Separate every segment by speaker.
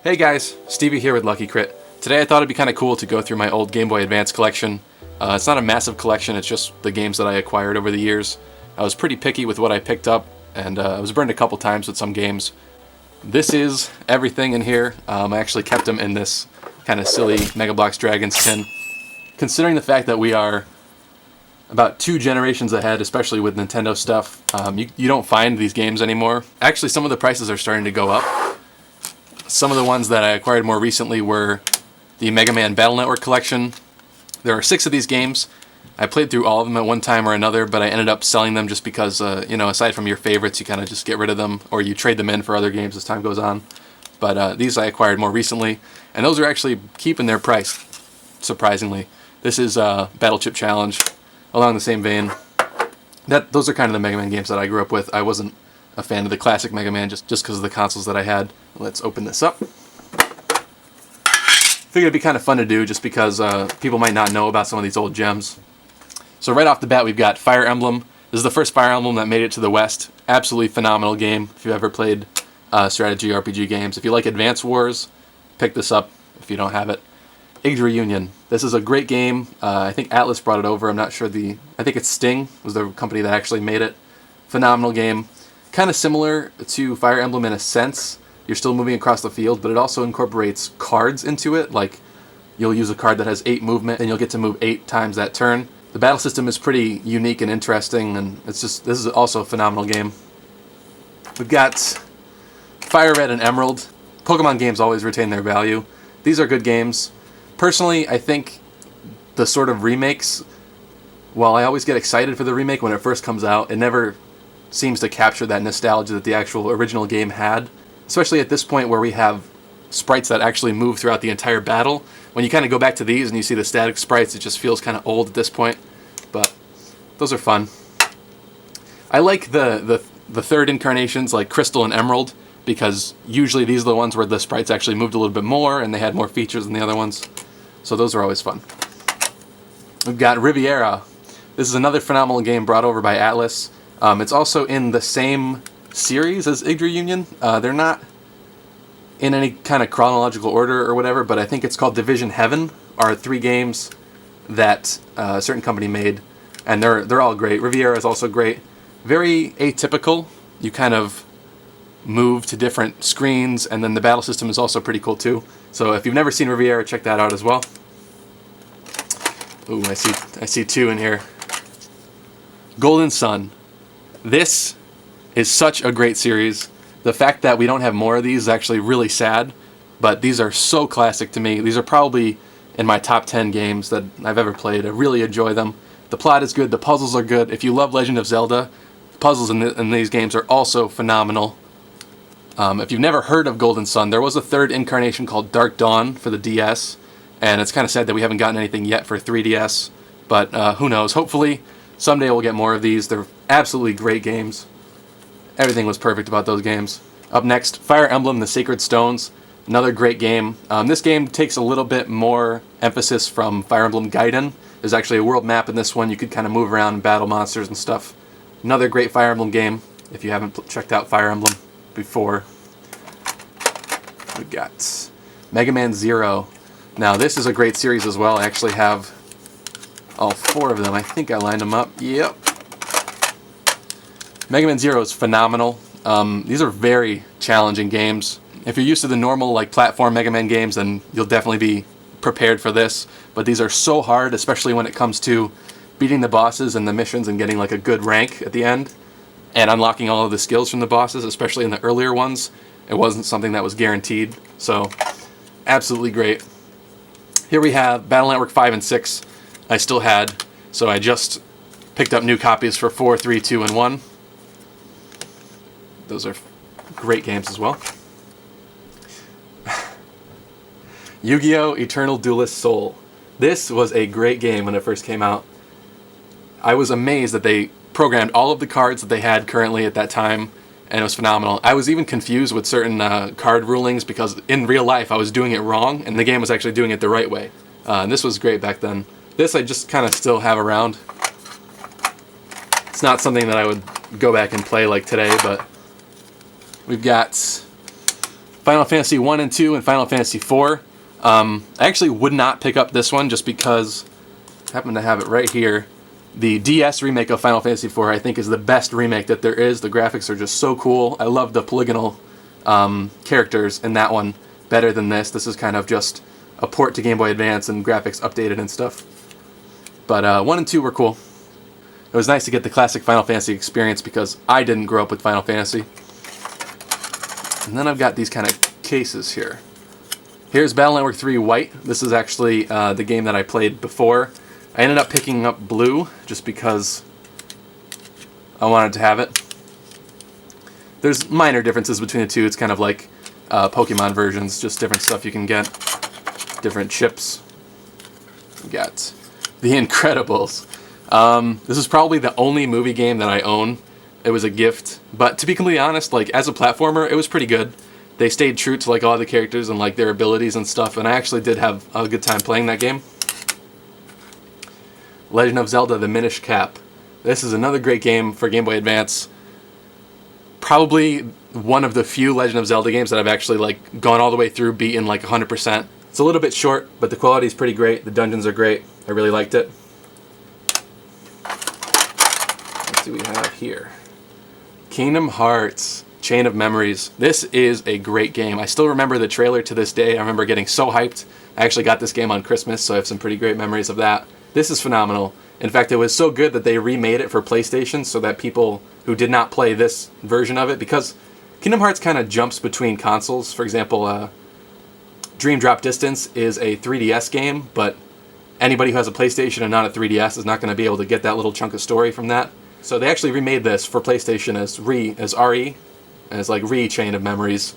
Speaker 1: Hey guys, Stevie here with Lucky Crit. Today I thought it'd be kind of cool to go through my old Game Boy Advance collection. It's not a massive collection, it's just the games that I acquired over the years. I was pretty picky with what I picked up, and I was burned a couple times with some games. This is everything in here. I actually kept them in this kind of silly Mega Bloks Dragons tin. Considering the fact that we are about 2 generations ahead, especially with Nintendo stuff, you don't find these games anymore. Actually, some of the prices are starting to go up. Some of the ones that I acquired more recently were the Mega Man Battle Network collection. There are 6 of these games. I played through all of them at one time or another, but I ended up selling them just because, aside from your favorites, you kind of just get rid of them, or you trade them in for other games as time goes on. But these I acquired more recently, and those are actually keeping their price, surprisingly. This is Battle Chip Challenge, along the same vein. Those are kind of the Mega Man games that I grew up with. I wasn't a fan of the classic Mega Man just because of the consoles that I had. Let's open this up. Figured it'd be kind of fun to do just because people might not know about some of these old gems. So right off the bat we've got Fire Emblem. This is the first Fire Emblem that made it to the West. Absolutely phenomenal game if you've ever played strategy RPG games. If you like Advance Wars, pick this up if you don't have it. Ig Reunion. This is a great game. I think Atlas brought it over. I'm not sure I think it's Sting was the company that actually made it. Phenomenal game. Kind of similar to Fire Emblem in a sense. You're still moving across the field, but it also incorporates cards into it. Like, you'll use a card that has 8 movement, and you'll get to move 8 times that turn. The battle system is pretty unique and interesting, and this is also a phenomenal game. We've got FIRERED and Emerald. Pokemon games always retain their value. These are good games. Personally, I think the sort of remakes, while I always get excited for the remake when it first comes out, it never seems to capture that nostalgia that the actual original game had. Especially at this point where we have sprites that actually move throughout the entire battle. When you kind of go back to these and you see the static sprites, it just feels kind of old at this point. But those are fun. I like the third incarnations like Crystal and Emerald, because usually these are the ones where the sprites actually moved a little bit more and they had more features than the other ones. So those are always fun. We've got Riviera. This is another phenomenal game brought over by Atlas. It's also in the same series as Ig Reunion. They're not in any kind of chronological order or whatever, but I think it's called Division Heaven, are 3 games that a certain company made, and they're all great. Riviera is also great. Very atypical. You kind of move to different screens, and then the battle system is also pretty cool too. So if you've never seen Riviera, check that out as well. Ooh, I see 2 in here. Golden Sun. This is such a great series. The fact that we don't have more of these is actually really sad, but these are so classic to me. These are probably in my top 10 games that I've ever played. I really enjoy them. The plot is good, the puzzles are good. If you love Legend of Zelda, the puzzles in these games are also phenomenal. If you've never heard of Golden Sun, there was a 3rd incarnation called Dark Dawn for the DS, and it's kind of sad that we haven't gotten anything yet for 3DS, but who knows. Hopefully someday we'll get more of these. They're absolutely great games. Everything was perfect about those games. Up next, Fire Emblem: The Sacred Stones. Another great game. This game takes a little bit more emphasis from Fire Emblem Gaiden. There's actually a world map in this one. You could kind of move around and battle monsters and stuff. Another great Fire Emblem game, if you haven't checked out Fire Emblem before. We got Mega Man Zero. Now this is a great series as well. I actually have all 4 of them. I think I lined them up. Yep. Mega Man Zero is phenomenal. These are very challenging games. If you're used to the normal platform Mega Man games, then you'll definitely be prepared for this. But these are so hard, especially when it comes to beating the bosses and the missions and getting a good rank at the end, and unlocking all of the skills from the bosses, especially in the earlier ones. It wasn't something that was guaranteed, so absolutely great. Here we have Battle Network 5 and 6. I still had, so I just picked up new copies for 4, 3, 2, and 1. Those are great games as well. Yu-Gi-Oh! Eternal Duelist Soul. This was a great game when it first came out. I was amazed that they programmed all of the cards that they had currently at that time, and it was phenomenal. I was even confused with certain card rulings because in real life I was doing it wrong, and the game was actually doing it the right way. And this was great back then. This I just kind of still have around. It's not something that I would go back and play like today, but we've got Final Fantasy 1 and 2 and Final Fantasy 4. I actually would not pick up this one just because I happen to have it right here. The DS remake of Final Fantasy 4 I think is the best remake that there is. The graphics are just so cool. I love the polygonal characters in that one better than this. This is kind of just a port to Game Boy Advance and graphics updated and stuff. But 1 and 2 were cool. It was nice to get the classic Final Fantasy experience because I didn't grow up with Final Fantasy. And then I've got these kind of cases here. Here's Battle Network 3 White. This is actually the game that I played before. I ended up picking up Blue just because I wanted to have it. There's minor differences between the two. It's kind of like Pokemon versions, just different stuff you can get. Different chips. We got The Incredibles. This is probably the only movie game that I own. It was a gift, but to be completely honest, like as a platformer, it was pretty good. They stayed true to like all the characters and like their abilities and stuff, and I actually did have a good time playing that game. Legend of Zelda: The Minish Cap. This is another great game for Game Boy Advance. Probably one of the few Legend of Zelda games that I've actually like gone all the way through, beaten like 100%. It's a little bit short, but the quality is pretty great. The dungeons are great. I really liked it. What do we have here? Kingdom Hearts: Chain of Memories. This is a great game. I still remember the trailer to this day. I remember getting so hyped. I actually got this game on Christmas, so I have some pretty great memories of that. This is phenomenal. In fact, it was so good that they remade it for PlayStation so that people who did not play this version of it, because Kingdom Hearts kind of jumps between consoles. For example, Dream Drop Distance is a 3DS game, but anybody who has a PlayStation and not a 3DS is not going to be able to get that little chunk of story from that. So they actually remade this for PlayStation as RE, as like Chain of Memories.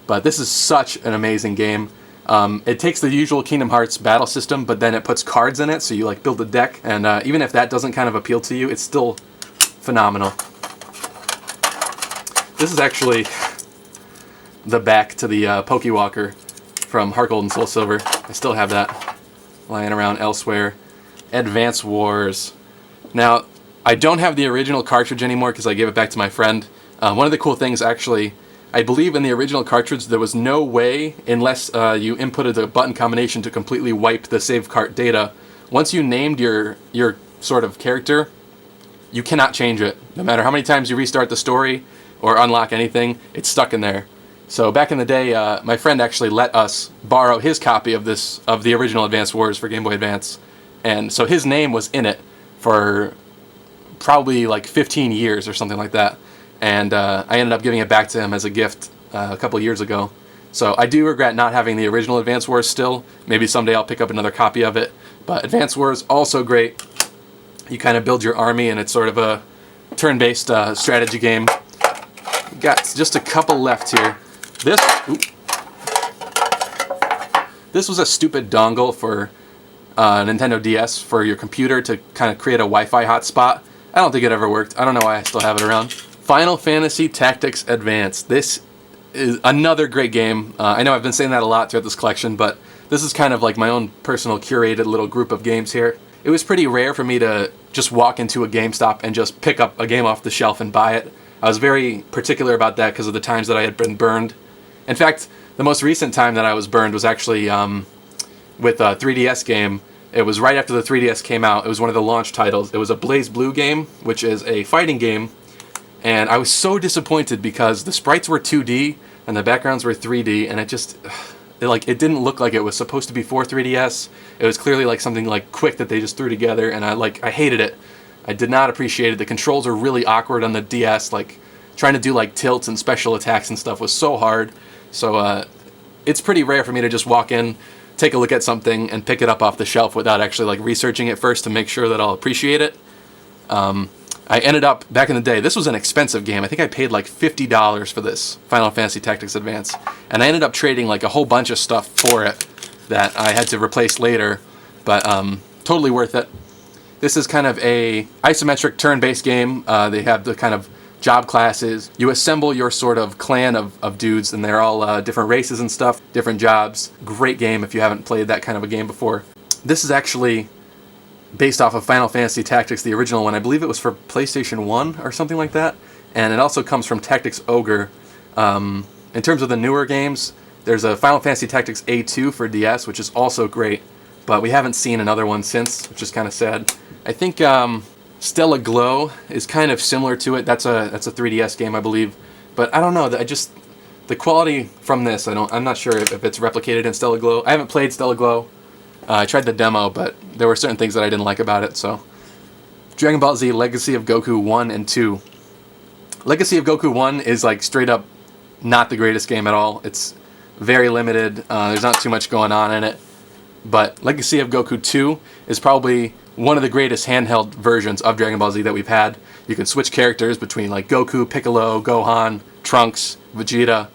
Speaker 1: But this is such an amazing game. It takes the usual Kingdom Hearts battle system, but then it puts cards in it, so you like build a deck. And even if that doesn't kind of appeal to you, it's still phenomenal. This is actually the back to the Pokewalker from Heart Gold and Soul Silver. I still have that lying around elsewhere. Advance Wars. Now, I don't have the original cartridge anymore because I gave it back to my friend. One of the cool things, actually, I believe in the original cartridge there was no way, unless you inputted the button combination to completely wipe the save cart data. Once you named your sort of character, you cannot change it. No matter how many times you restart the story or unlock anything, it's stuck in there. So back in the day, my friend actually let us borrow his copy of the original Advance Wars for Game Boy Advance, and so his name was in it for probably like 15 years or something like that. And I ended up giving it back to him as a gift a couple years ago. So I do regret not having the original Advance Wars still. Maybe someday I'll pick up another copy of it. But Advance Wars, also great. You kind of build your army, and it's sort of a turn-based strategy game. We've got just a couple left here. This was a stupid dongle for Nintendo DS for your computer to kind of create a Wi-Fi hotspot. I don't think it ever worked. I don't know why I still have it around. Final Fantasy Tactics Advance. This is another great game. I know I've been saying that a lot throughout this collection, but this is kind of like my own personal curated little group of games here. It was pretty rare for me to just walk into a GameStop and just pick up a game off the shelf and buy it. I was very particular about that because of the times that I had been burned. In fact, the most recent time that I was burned was actually with a 3DS game. It was right after the 3DS came out. It was one of the launch titles. It was a Blaze Blue game, which is a fighting game. And I was so disappointed because the sprites were 2D and the backgrounds were 3D, and it didn't look like it was supposed to be for 3DS. It was clearly like something like quick that they just threw together, and I hated it. I did not appreciate it. The controls are really awkward on the DS. Like trying to do like tilts and special attacks and stuff was so hard. So it's pretty rare for me to just walk in, take a look at something, and pick it up off the shelf without actually like researching it first to make sure that I'll appreciate it. I ended up, back in the day, this was an expensive game. I think I paid like $50 for this, Final Fantasy Tactics Advance. And I ended up trading like a whole bunch of stuff for it that I had to replace later. But totally worth it. This is kind of a isometric turn-based game. They have the kind of job classes. You assemble your sort of clan of dudes, and they're all different races and stuff, different jobs. Great game if you haven't played that kind of a game before. This is actually based off of Final Fantasy Tactics, the original one. I believe it was for PlayStation 1 or something like that. And it also comes from Tactics Ogre. In terms of the newer games, There's a Final Fantasy Tactics A2 for DS, which is also great, but we haven't seen another one since, which is kind of sad. I think Stella Glow is kind of similar to it. That's a 3DS game, I believe, but I don't know. The quality from this, I'm not sure if it's replicated in Stella Glow. I haven't played Stella Glow. I tried the demo, but there were certain things that I didn't like about it. So, Dragon Ball Z Legacy of Goku 1 and 2. Legacy of Goku 1 is like straight up not the greatest game at all. It's very limited. There's not too much going on in it. But Legacy of Goku 2 is probably one of the greatest handheld versions of Dragon Ball Z that we've had. You can switch characters between like Goku, Piccolo, Gohan, Trunks, Vegeta.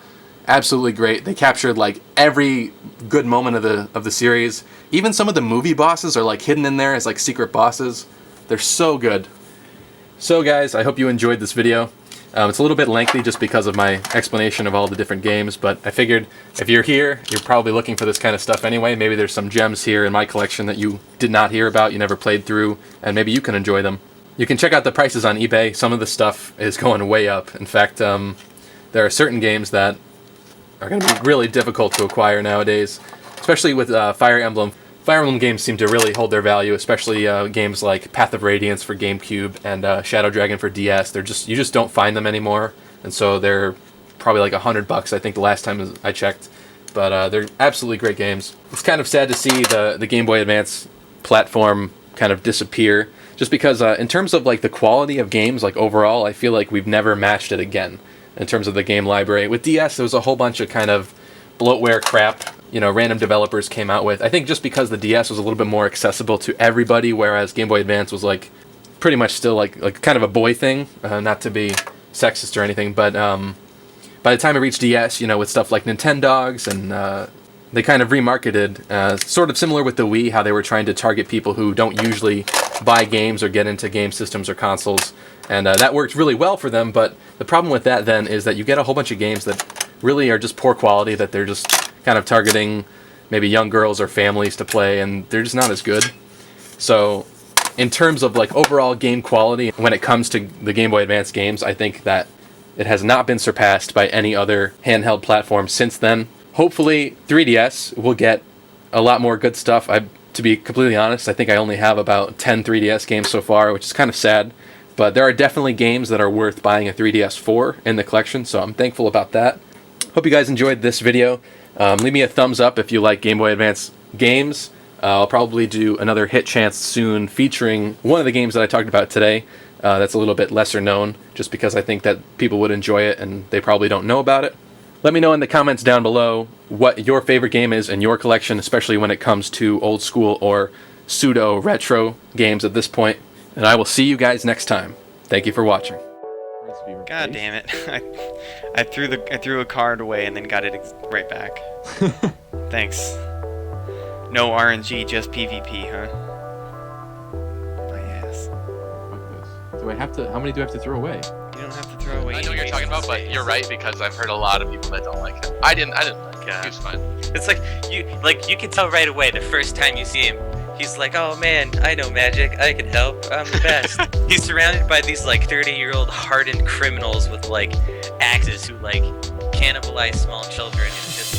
Speaker 1: Absolutely great. They captured like every good moment of the series. Even some of the movie bosses are like hidden in there as like secret bosses. They're so good. So guys, I hope you enjoyed this video. It's a little bit lengthy just because of my explanation of all the different games, but I figured if you're here, you're probably looking for this kind of stuff anyway. Maybe there's some gems here in my collection that you did not hear about, you never played through, and maybe you can enjoy them. You can check out the prices on eBay. Some of the stuff is going way up. In fact, there are certain games that are going to be really difficult to acquire nowadays, especially with Fire Emblem. Fire Emblem games seem to really hold their value, especially games like Path of Radiance for GameCube and Shadow Dragon for DS. You just don't find them anymore, and so they're probably like $100, I think the last time I checked. But they're absolutely great games. It's kind of sad to see the Game Boy Advance platform kind of disappear, just because in terms of like the quality of games, like overall, I feel like we've never matched it again in terms of the game library. With DS, there was a whole bunch of kind of bloatware crap, you know, random developers came out with. I think just because the DS was a little bit more accessible to everybody, whereas Game Boy Advance was like pretty much still like kind of a boy thing, not to be sexist or anything, but by the time it reached DS, you know, with stuff like Nintendogs and they kind of remarketed, sort of similar with the Wii, how they were trying to target people who don't usually buy games or get into game systems or consoles, and that worked really well for them. But the problem with that then is that you get a whole bunch of games that really are just poor quality, that they're just kind of targeting maybe young girls or families to play, and they're just not as good. So in terms of like overall game quality, when it comes to the Game Boy Advance games, I think that it has not been surpassed by any other handheld platform since then. Hopefully 3DS will get a lot more good stuff. To be completely honest, I think I only have about 10 3DS games so far, which is kind of sad. But there are definitely games that are worth buying a 3DS for in the collection, so I'm thankful about that. Hope you guys enjoyed this video. Leave me a thumbs up if you like Game Boy Advance games. I'll probably do another hit chance soon featuring one of the games that I talked about today. That's a little bit lesser known, just because I think that people would enjoy it and they probably don't know about it. Let me know in the comments down below what your favorite game is in your collection, especially when it comes to old school or pseudo-retro games at this point. And I will see you guys next time. Thank you for watching.
Speaker 2: God damn it. I threw a card away and then got it right back. Thanks. No RNG, just PvP, huh? My ass.
Speaker 1: Fuck this. Do I have to? How many do I have to throw away?
Speaker 2: You don't have to throw away.
Speaker 1: I know what you're talking about, but you're right, because I've heard a lot of people that don't like him. I didn't like him. He was fine.
Speaker 3: It's like you can tell right away the first time you see him. He's like, oh man, I know magic, I can help, I'm the best. He's surrounded by these like 30-year-old hardened criminals with like axes who like cannibalize small children. It's just